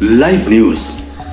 Live news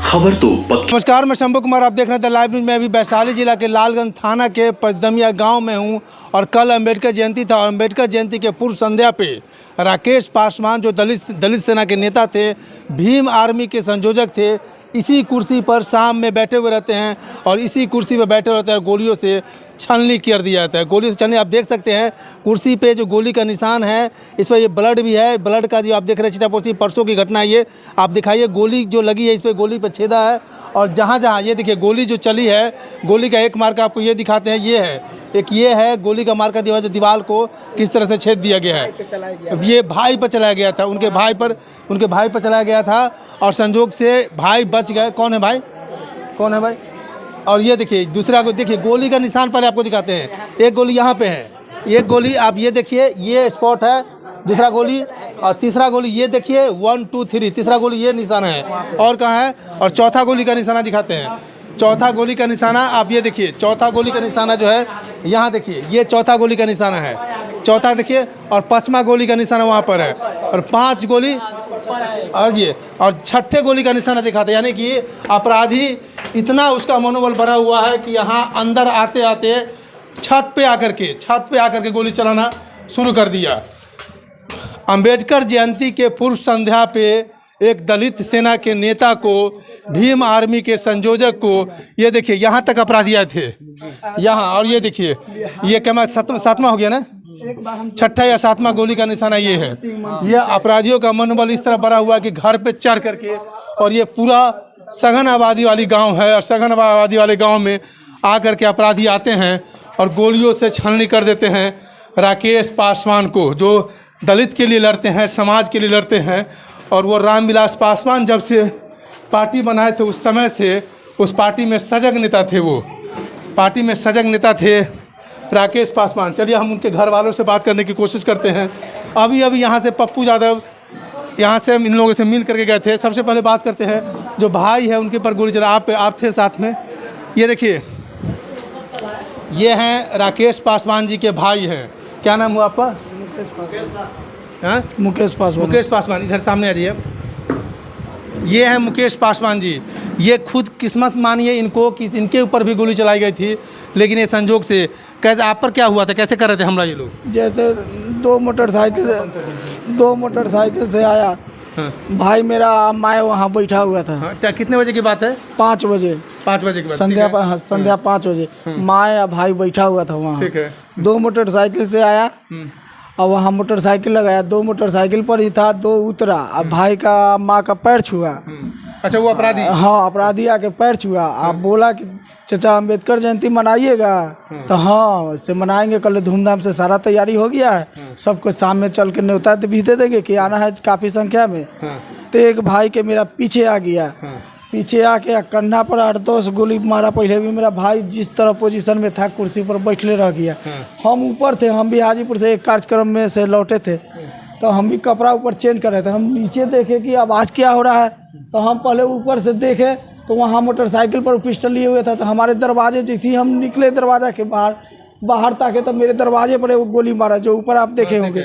खबर तो पक्की। नमस्कार, मैं शंभू कुमार, आप देख रहे थे लाइव न्यूज में। अभी वैशाली जिला के लालगंज थाना के पचदमिया गांव में हूं और कल अंबेडकर जयंती था और अंबेडकर जयंती के पूर्व संध्या पे राकेश पासवान जो दलित सेना के नेता थे, भीम आर्मी के संयोजक थे, इसी कुर्सी पर शाम में बैठे हुए रहते हैं और इसी कुर्सी पर बैठे रहते हैं। गोलियों से छलनी कर दिया जाता है। गोलियों से छलनी आप देख सकते हैं, कुर्सी पे जो गोली का निशान है, इस पर ये ब्लड भी है। ब्लड का जो आप देख रहे हैं चितापोती परसों की घटना है ये। आप दिखाइए, गोली जो लगी है इस पर गोली पर छेदा है और जहाँ जहाँ ये देखिए गोली जो चली है, गोली का एक मार्का आपको ये दिखाते हैं, ये है एक, ये है गोली का मार्का दिया जो दीवार को किस तरह से छेद दिया गया है। ये भाई पर चलाया गया था, उनके भाई पर चलाया गया था और संजोग से भाई बच गए। कौन है भाई? और ये देखिए दूसरा को देखिए, गोली का निशान पर आपको दिखाते हैं। एक गोली यहाँ पे है, एक गोली आप ये देखिए, ये स्पॉट है, दूसरा गोली और तीसरा गोली ये देखिए, 1 2 3, तीसरा गोली ये निशाना है और कहाँ है, और चौथा गोली का निशाना दिखाते हैं। चौथा गोली का निशाना आप ये देखिए, चौथा गोली का निशाना जो है यहाँ देखिए, ये चौथा गोली का निशाना है, चौथा देखिए, और 5वां गोली का निशाना वहाँ पर है और 5 गोली और ये और 6ठे गोली का निशाना दिखाते हैं। यानी कि अपराधी इतना उसका मनोबल भरा हुआ है कि यहाँ अंदर आते आते छत पे आकर के गोली चलाना शुरू कर दिया। अंबेडकर जयंती के पूर्व संध्या पे एक दलित सेना के नेता को, भीम आर्मी के संयोजक को, ये देखिए यहाँ तक अपराधी आए थे यहाँ, और ये देखिए ये क्या सातवां हो गया ना, 6ठा या 7वां गोली का निशाना ये है। ये अपराधियों का मनोबल इस तरह बढ़ा हुआ है कि घर पे चढ़ करके, और ये पूरा सघन आबादी वाली गांव है और सघन आबादी वाले गांव में आकर के अपराधी आते हैं और गोलियों से छलनी कर देते हैं राकेश पासवान को, जो दलित के लिए लड़ते हैं, समाज के लिए लड़ते हैं। और वो रामविलास पासवान जब से पार्टी बनाए थे उस समय से उस पार्टी में सजग नेता थे, वो पार्टी में सजग नेता थे राकेश पासवान। चलिए हम उनके घर वालों से बात करने की कोशिश करते हैं। अभी यहाँ से पप्पू यादव यहाँ से इन लोगों से मिल करके गए थे। सबसे पहले बात करते हैं, जो भाई है उनके पर गोली चला, आप थे साथ में। ये देखिए, ये हैं राकेश पासवान जी के भाई हैं। क्या नाम हुआ आपका? मुकेश पासवान। इधर सामने आ जाइए। ये है मुकेश पासवान जी। ये खुद किस्मत मानिए इनको कि इनके ऊपर भी गोली चलाई गई थी, लेकिन ये संजोग से, कैसे आप पर क्या हुआ था, कैसे कर रहे थे हमला ये लोग? जैसे दो मोटरसाइकिल से आया। हाँ। भाई मेरा मैं वहाँ बैठा हुआ था। हाँ, कितने बजे की बात है? 5 बजे। 5 बजे की बात, संध्या 5 बजे मैं या भाई बैठा हुआ था वहाँ। ठीक है। 2 मोटरसाइकिल से आया और वहाँ मोटरसाइकिल लगाया, 2 मोटरसाइकिल पर ही था, 2 उतरा। अब भाई का माँ का पैर छुआ। अच्छा, वो अपराधी? हाँ, अपराधी आके पैर छुआ। आप बोला कि चाचा अम्बेडकर जयंती मनाइएगा, तो हाँ से मनाएंगे, कल धूमधाम से सारा तैयारी हो गया है, सबको शाम में चल के न्योता भी दे देंगे कि आना है काफ़ी संख्या में। तो एक भाई के मेरा पीछे आ गया, पीछे आके कन्हा पर 8-10 गोली मारा। पहले भी मेरा भाई जिस तरह पोजीशन में था कुर्सी पर बैठले रह गया। हम ऊपर थे, हम भी हाजीपुर से एक कार्यक्रम में से लौटे थे, तो हम भी कपड़ा ऊपर चेंज कर रहे थे। हम नीचे देखे कि आवाज़ क्या हो रहा है, तो हम पहले ऊपर से देखे तो वहाँ मोटरसाइकिल पर पिस्टल लिए हुए था। तो हमारे दरवाजे जैसे ही हम निकले दरवाजा के बाहर ताके तो मेरे दरवाजे पर वो गोली मारा, जो ऊपर आप देखे होंगे।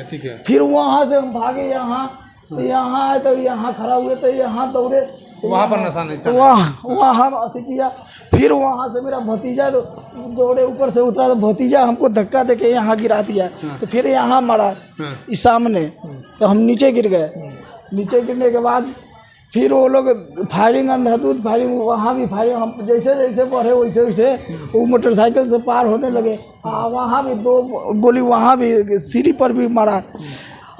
फिर वहाँ से हम भागे, यहाँ तो यहाँ आए, तो यहाँ खड़ा हुए, तो यहाँ दौड़े, वहाँ पर निशान नहीं था। वहाँ अथी किया। फिर वहाँ से मेरा भतीजा दौड़े, ऊपर से उतरा, तो भतीजा हमको धक्का देके यहाँ गिरा दिया। तो फिर यहाँ मारा इस सामने, तो हम नीचे गिर गए। नीचे गिरने के बाद फिर वो लोग फायरिंग, अंधाधुंध फायरिंग, वहाँ भी फायरिंग। हम जैसे जैसे बढ़े वैसे वैसे वो मोटरसाइकिल से पार होने लगे। वहाँ भी 2 गोली, वहाँ भी सीढ़ी पर भी मारा।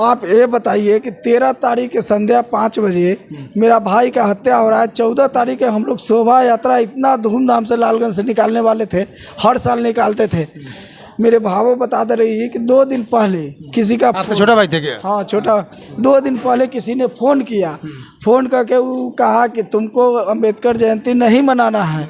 आप ये बताइए कि 13 तारीख के संध्या 5 बजे मेरा भाई का हत्या हो रहा है। 14 तारीख के हम लोग शोभा यात्रा इतना धूमधाम से लालगंज से निकालने वाले थे, हर साल निकालते थे। मेरे भावो बता दे रही है कि 2 दिन पहले किसी का, आप तो छोटा भाई थे क्या? हाँ छोटा। 2 दिन पहले किसी ने फ़ोन किया, फ़ोन करके वो कहा कि तुमको अम्बेडकर जयंती नहीं मनाना है,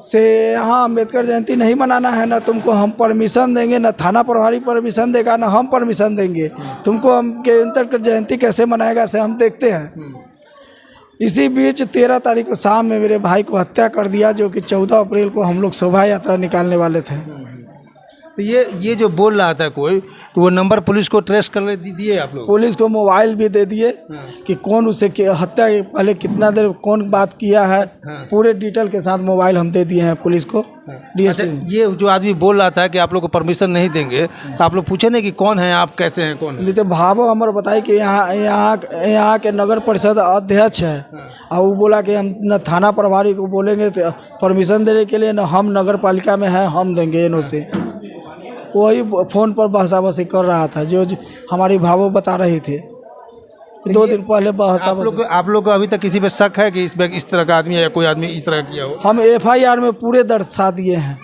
से यहाँ अम्बेडकर जयंती नहीं मनाना है ना, तुमको हम परमिशन देंगे, ना थाना प्रभारी परमिशन देगा, ना हम परमिशन देंगे। तुमको अम्बेडकर जयंती कैसे मनाएगा से हम देखते हैं। इसी बीच 13 तारीख को शाम में मेरे भाई को हत्या कर दिया, जो कि 14 अप्रैल को हम लोग शोभा यात्रा निकालने वाले थे। तो ये जो बोल रहा था कोई, तो वो नंबर पुलिस को ट्रेस कर दिए आप लोग? पुलिस को मोबाइल भी दे दिए कि कौन उसे हत्या के पहले कितना देर कौन बात किया है, पूरे डिटेल के साथ मोबाइल हम दे दिए हैं पुलिस को। अच्छा, ये जो आदमी बोल रहा था कि आप लोग को परमिशन नहीं देंगे, तो आप लोग पूछे नहीं कि कौन है आप, कैसे हैं, कौन है? तो भावो हमारे बताई कि यहाँ के नगर परिषद अध्यक्ष है, और वो बोला कि हम न थाना प्रभारी को बोलेंगे तो परमिशन देने के लिए, न हम नगर पालिका में हैं हम देंगे इन्हों से। वही फ़ोन पर बहसाबसी कर रहा था जो हमारी भावो बता रही थे। 2 दिन पहले बहसाबसी। आप लोग को अभी तक किसी पे शक है कि इस तरह का आदमी है या कोई आदमी इस तरह किया हो? हम FIR में पूरे दर्शा दिए हैं।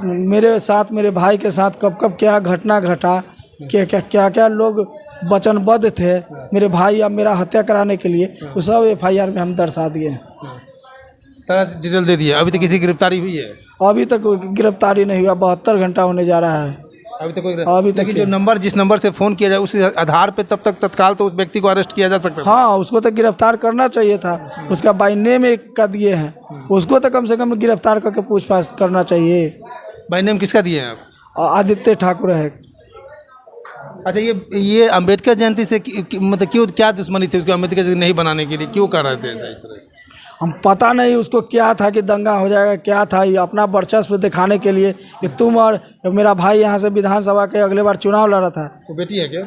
मेरे साथ, मेरे भाई के साथ कब कब क्या घटना घटा, क्या लोग वचनबद्ध थे मेरे भाई या मेरा हत्या कराने के लिए, वो सब FIR में हम दर्शा दिए हैं। सारा डिटेल दे दिया। अभी तक किसी की गिरफ्तारी हुई है? अभी तक कोई गिरफ्तारी नहीं हुआ, 72 घंटा होने जा रहा है। अभी तक जो नंबर, जिस नंबर से फ़ोन किया जाए उस आधार पे तब तक तत्काल तो उस व्यक्ति को अरेस्ट किया जा सकता है। हाँ, उसको तो गिरफ्तार करना चाहिए था। उसका बाई नेम एक का दिए हैं, उसको तो कम से कम गिरफ्तार करके पूछताछ करना चाहिए। बाई नेम किसका दिए हैं आप? आदित्य ठाकुर है। अच्छा, ये अम्बेडकर जयंती से मतलब क्यों, क्या दुश्मनी थी उसको अम्बेडकर जयंती नहीं बनाने के लिए, क्यों कर रहे थे ऐसा इस तरह? हम पता नहीं उसको क्या था कि दंगा हो जाएगा, क्या था, ये अपना वर्चस्व दिखाने के लिए कि तुम और मेरा भाई यहाँ से विधानसभा के अगले बार चुनाव लड़ा था। वो बेटी है क्या?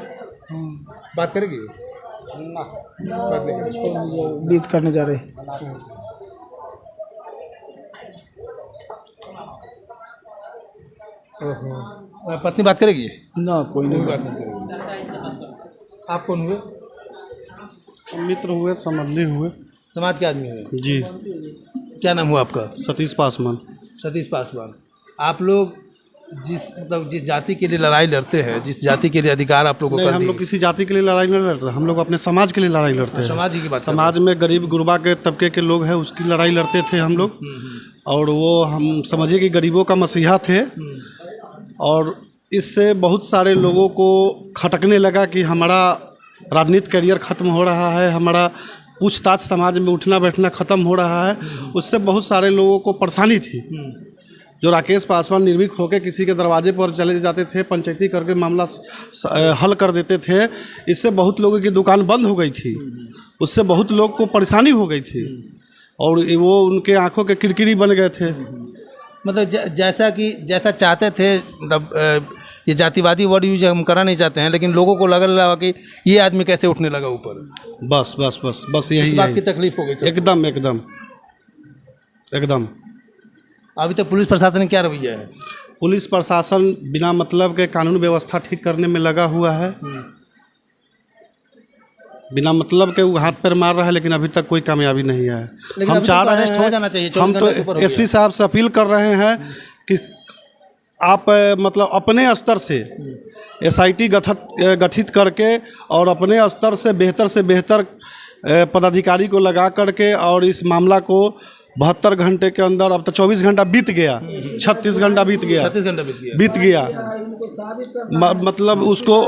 बात करेगी? बात नहीं करेगी। बीत करने जा रहे। पत्नी बात करेगी? ना, कोई नहीं बात नहीं करेगी। आप कौन हुए? मित्र हुए, संबंधी हुए। समाज के आदमी हुए जी। क्या नाम हुआ आपका? सतीश पासवान। सतीश पासवान। आप लोग जिस जाति के लिए लड़ाई लड़ते हैं, जिस जाति के लिए अधिकार आप लोगों को हम लोग किसी जाति के लिए लड़ाई नहीं लड़ते, हम लोग अपने समाज के लिए लड़ाई लड़ते हैं। समाज की बात, समाज में गरीब गुरबा के तबके के लोग हैं, उसकी लड़ाई लड़ते थे हम लोग। और वो हम समझिए कि गरीबों का मसीहा थे। और इससे बहुत सारे लोगों को खटकने लगा कि हमारा राजनीतिक करियर ख़त्म हो रहा है, हमारा पूछताछ समाज में उठना बैठना ख़त्म हो रहा है। उससे बहुत सारे लोगों को परेशानी थी। जो राकेश पासवान निर्भीक होकर किसी के दरवाजे पर चले जाते थे, पंचायती करके मामला हल कर देते थे। इससे बहुत लोगों की दुकान बंद हो गई थी, उससे बहुत लोग को परेशानी हो गई थी, और वो उनके आंखों के किरकिरी बन गए थे। मतलब जैसा चाहते थे, मतलब ये जातिवादी वर्ड यूज हम करना नहीं चाहते हैं, लेकिन लोगों को लग रहा कि ये आदमी कैसे उठने लगा ऊपर। बस यही इस बात की तकलीफ हो गई थी। एकदम। अभी तक पुलिस प्रशासन ने क्या रवैया है? पुलिस प्रशासन बिना मतलब के कानून व्यवस्था ठीक करने में लगा हुआ है। बिना मतलब के वो हाथ पैर मार रहा है, लेकिन अभी तक कोई कामयाबी नहीं है। हम चाह रहे हैं, हो जाना चाहिए। हम तो SP साहब से अपील कर रहे हैं कि आप मतलब अपने स्तर से SIT गठित करके और अपने स्तर से बेहतर पदाधिकारी को लगा करके, और इस मामला को 72 घंटे के अंदर, अब तो 24 घंटा बीत गया, 36 घंटा बीत गया, मतलब उसको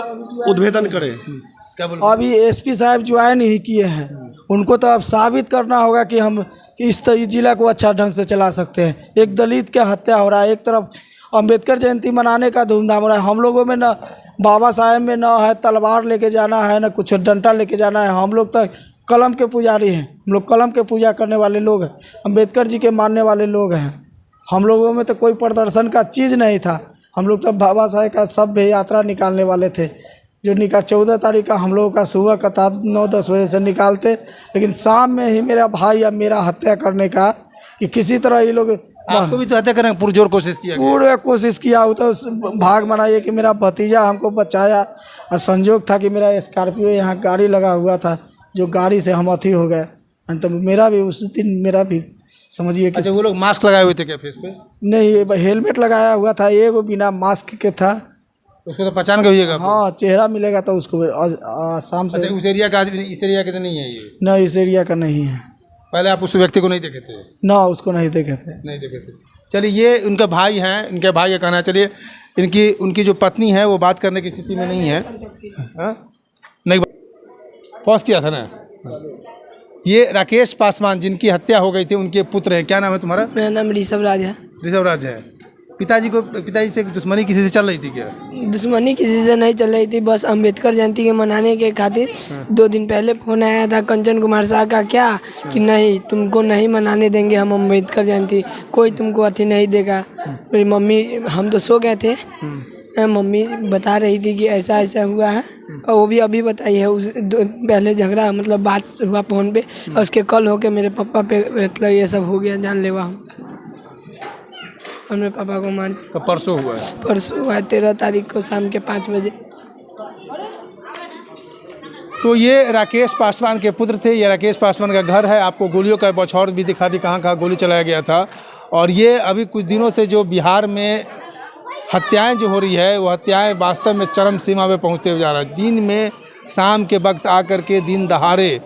उद्भेदन करें। अभी SP साहब ज्वाइन ही किए हैं, उनको तो अब साबित करना होगा कि हम इस जिला को अच्छा ढंग से चला सकते हैं। एक दलित की हत्या हो रहा है, एक तरफ अम्बेडकर जयंती मनाने का धूमधाम हो रहा है। हम लोगों में ना बाबा साहेब में ना है तलवार लेके जाना है, ना कुछ डंडा लेके जाना है। हम लोग तो कलम के पुजारी हैं, हम लोग कलम के पूजा करने वाले लोग हैं, अम्बेडकर जी के मानने वाले लोग हैं। हम लोगों में तो कोई प्रदर्शन का चीज़ नहीं था। हम लोग तो बाबा साहेब का सभ्य यात्रा निकालने वाले थे, जो 14 तारीख का हम लोगों का सुबह का था 9-10 बजे से निकालते, लेकिन शाम में ही मेरा भाई या मेरा हत्या करने का कि किसी तरह ये लोग। आपको भी तो हत्या करने पुरजोर कोशिश किया? पूरे कोशिश किया हो तो भाग मनाइए कि मेरा भतीजा हमको बचाया। और संजोग था कि मेरा स्कॉर्पियो यहाँ गाड़ी लगा हुआ था, जो गाड़ी से हम अथी हो गए। तो मेरा भी उस दिन मेरा भी समझिए कि। अच्छा, वो लोग मास्क लगाए हुए थे क्या फेस पे? नहीं, हेलमेट लगाया हुआ था, ये वो बिना मास्क के था। उसको तो पहचान गइएगा? हाँ, चेहरा मिलेगा तो उसको शाम से। अच्छा, उस एरिया का आदमी, इस एरिया के तो नहीं है ये? ना, इस एरिया का नहीं है। पहले आप उस व्यक्ति को नहीं देखे थे? ना, उसको नहीं देखे थे। चलिए, ये उनके भाई हैं, इनके भाई का कहना है। चलिए, उनकी जो पत्नी है वो बात करने की स्थिति में नहीं है। नहीं, पॉज किया था ना। ये राकेश पासवान जिनकी हत्या हो गई थी, उनके पुत्र हैं। क्या नाम है तुम्हारा? मेरा नाम ऋषभ राज है। ऋषभ राज है। पिताजी से दुश्मनी किसी से चल रही थी क्या? दुश्मनी किसी से नहीं चल रही थी, बस अम्बेडकर जयंती के मनाने के खातिर 2 दिन पहले फ़ोन आया था कंचन कुमार शाह का क्या कि नहीं तुमको नहीं मनाने देंगे हम अम्बेडकर जयंती, कोई तुमको अथी नहीं देगा। मेरी मम्मी, हम तो सो गए थे, मम्मी बता रही थी कि ऐसा ऐसा हुआ है और वो भी अभी बताई है। पहले झगड़ा मतलब बात हुआ फ़ोन पे और उसके कल होके मेरे पापा पे मतलब ये सब हो गया, जानलेवा हमने पापा को मार दिया। तो परसों हुआ है? परसों हुआ है 13 तारीख को शाम के 5 बजे। तो ये राकेश पासवान के पुत्र थे। ये राकेश पासवान का घर है। आपको गोलियों का बौछार भी दिखा दी, कहाँ कहाँ गोली चलाया गया था। और ये अभी कुछ दिनों से जो बिहार में हत्याएं जो हो रही है, वो हत्याएं वास्तव में चरम सीमा पे पहुंचते हुए जा रहा है। दिन में शाम के वक्त आकर के दिन दहाड़े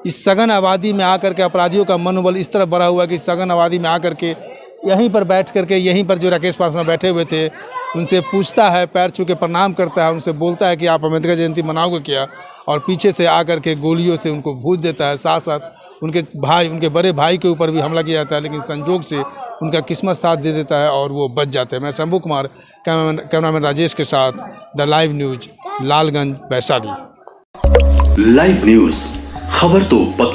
इस सघन आबादी में आकर के अपराधियों का मनोबल इस तरह बढ़ा हुआ है कि सघन आबादी में आकर के यहीं पर बैठ करके, यहीं पर जो राकेश पासवान बैठे हुए थे उनसे पूछता है, पैर छू के प्रणाम करता है, उनसे बोलता है कि आप अम्बेडकर जयंती मनाओगे क्या, और पीछे से आकर के गोलियों से उनको भूज देता है। साथ साथ उनके भाई, उनके बड़े भाई के ऊपर भी हमला किया जाता है, लेकिन संजोग से उनका किस्मत साथ दे देता है और वो बच जाते हैं। मैं शंभू कुमार, कैमरामैन राजेश के साथ the live news, Lalganj, Vaishali. Live news, खबर तो पक्की।